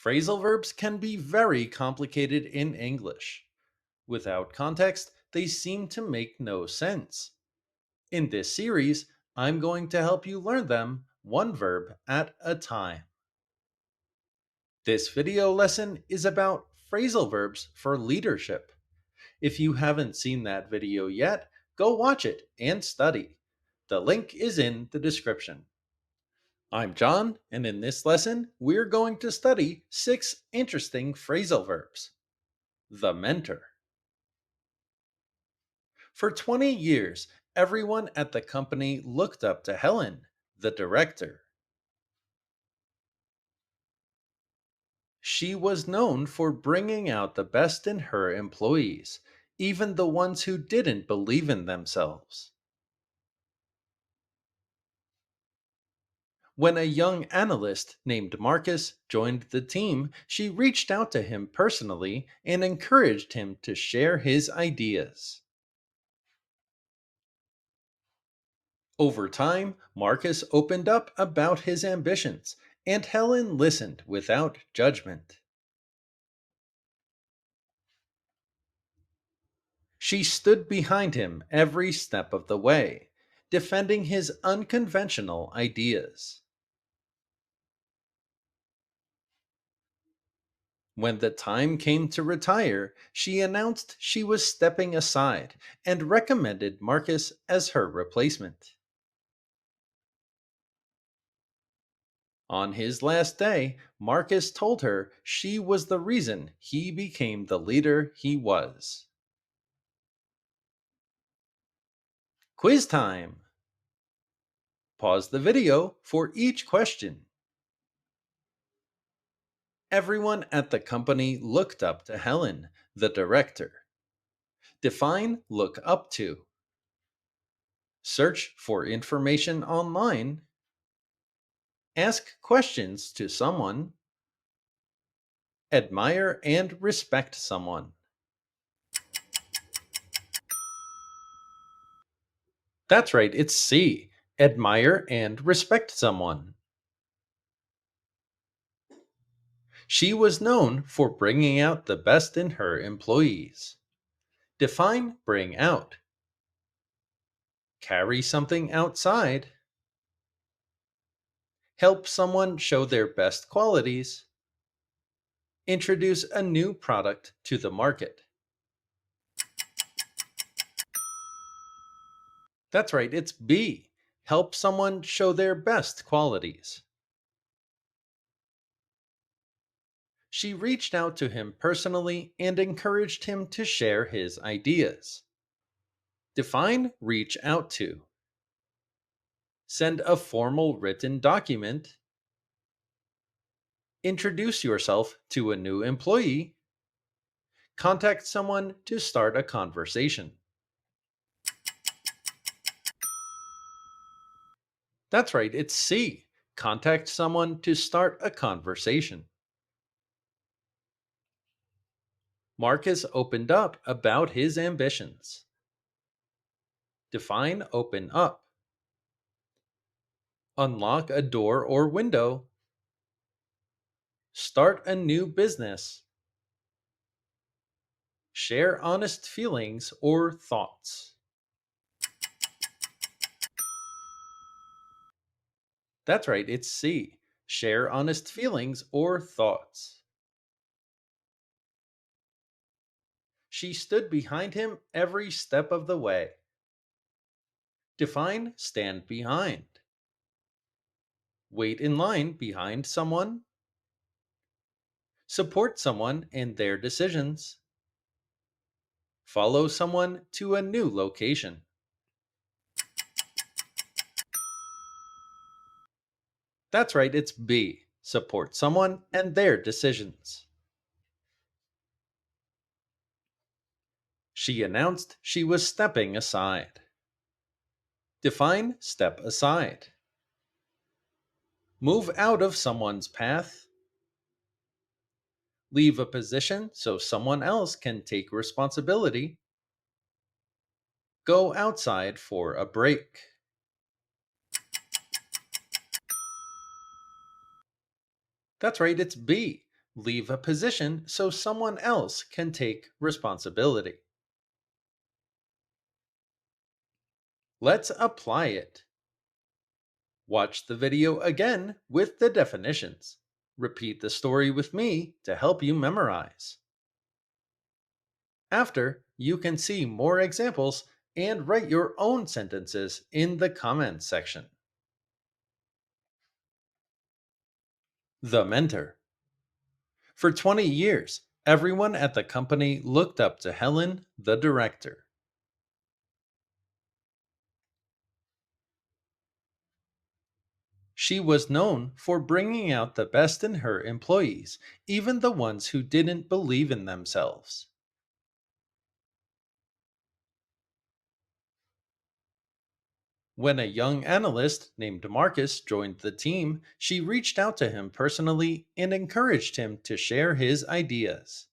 Phrasal verbs can be very complicated in English. Without context, they seem to make no sense. In this series, I'm going to help you learn them one verb at a time. This video lesson is about phrasal verbs for leadership. If you haven't seen that video yet, go watch it and study. The link is in the description. I'm John, and in this lesson, we're going to study 6 interesting phrasal verbs. The mentor. For 20 years, everyone at the company looked up to Helen, the director. She was known for bringing out the best in her employees, even the ones who didn't believe in themselves. When a young analyst named Marcus joined the team, she reached out to him personally and encouraged him to share his ideas. Over time, Marcus opened up about his ambitions, and Helen listened without judgment. She stood behind him every step of the way, defending his unconventional ideas. When the time came to retire, she announced she was stepping aside and recommended Marcus as her replacement. On his last day, Marcus told her she was the reason he became the leader he was. Quiz time! Pause the video for each question. Everyone at the company looked up to Helen, the director. Define look up to. Search for information online. Ask questions to someone. Admire and respect someone. That's right, it's C. Admire and respect someone. She was known for bringing out the best in her employees. Define bring out. Carry something outside. Help someone show their best qualities. Introduce a new product to the market. That's right, it's B. Help someone show their best qualities. She reached out to him personally and encouraged him to share his ideas. Define reach out to. Send a formal written document. Introduce yourself to a new employee. Contact someone to start a conversation. That's right, it's C. Contact someone to start a conversation. Marcus opened up about his ambitions. Define open up. Unlock a door or window. Start a new business. Share honest feelings or thoughts. That's right, it's C. Share honest feelings or thoughts. She stood behind him every step of the way. Define stand behind. Wait in line behind someone. Support someone in their decisions. Follow someone to a new location. That's right, it's B. Support someone and their decisions. She announced she was stepping aside. Define step aside. Move out of someone's path. Leave a position so someone else can take responsibility. Go outside for a break. That's right, it's B. Leave a position so someone else can take responsibility. Let's apply it. Watch the video again with the definitions. Repeat the story with me to help you memorize. After, you can see more examples and write your own sentences in the comments section. The mentor. For 20 years, everyone at the company looked up to Helen, the director. She was known for bringing out the best in her employees, even the ones who didn't believe in themselves. When a young analyst named Marcus joined the team, she reached out to him personally and encouraged him to share his ideas.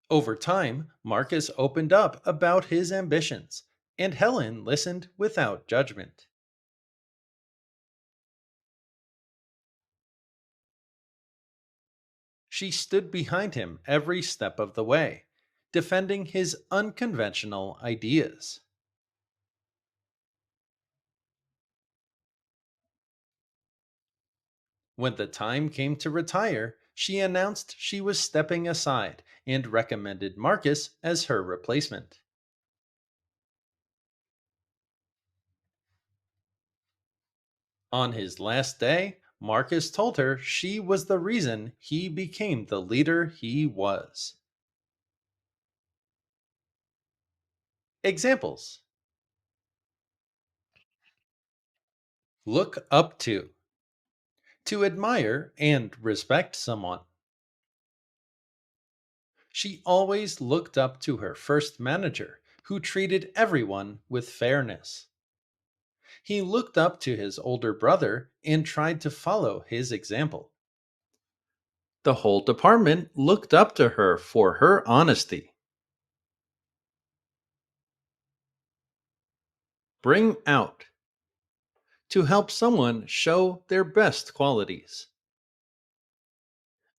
Over time, Marcus opened up about his ambitions, and Helen listened without judgment. She stood behind him every step of the way, defending his unconventional ideas. When the time came to retire, she announced she was stepping aside and recommended Marcus as her replacement. On his last day, Marcus told her she was the reason he became the leader he was. Examples: look up to admire and respect someone. She always looked up to her first manager, who treated everyone with fairness. He looked up to his older brother and tried to follow his example. The whole department looked up to her for her honesty. Bring out. To help someone show their best qualities.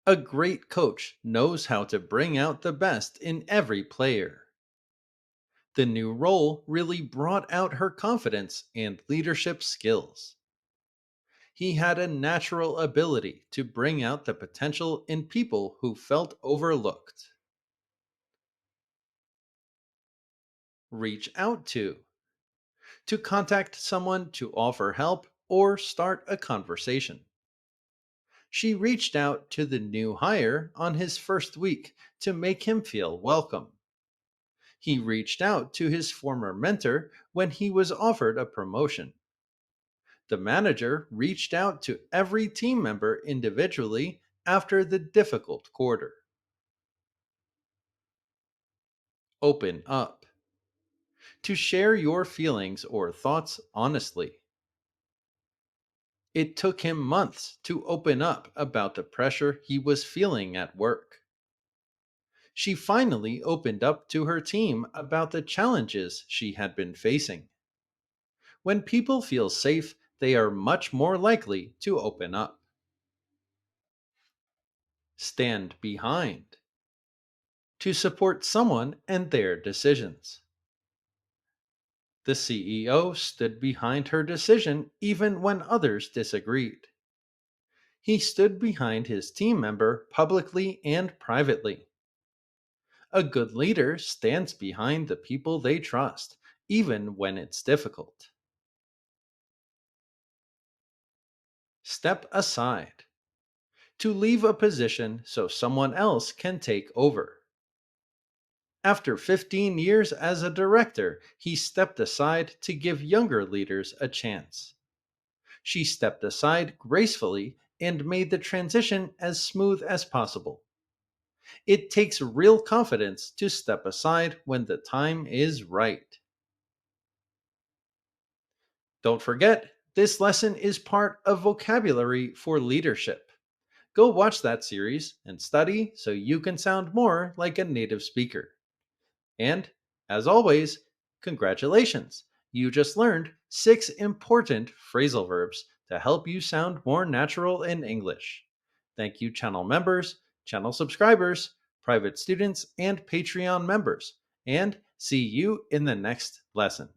A great coach knows how to bring out the best in every player. The new role really brought out her confidence and leadership skills. He had a natural ability to bring out the potential in people who felt overlooked. Reach out to contact someone to offer help or start a conversation. She reached out to the new hire on his first week to make him feel welcome. He reached out to his former mentor when he was offered a promotion. The manager reached out to every team member individually after the difficult quarter. Open up. To share your feelings or thoughts honestly. It took him months to open up about the pressure he was feeling at work. She finally opened up to her team about the challenges she had been facing. When people feel safe, they are much more likely to open up. Stand behind. To support someone and their decisions. The CEO stood behind her decision even when others disagreed. He stood behind his team member publicly and privately. A good leader stands behind the people they trust, even when it's difficult. Step aside. To leave a position so someone else can take over. After 15 years as a director, he stepped aside to give younger leaders a chance. She stepped aside gracefully and made the transition as smooth as possible. It takes real confidence to step aside when the time is right. Don't forget, this lesson is part of Vocabulary for Leadership. Go watch that series and study so you can sound more like a native speaker. And, as always, congratulations! You just learned 6 important phrasal verbs to help you sound more natural in English. Thank you, channel members, channel subscribers, private students, and Patreon members. And see you in the next lesson.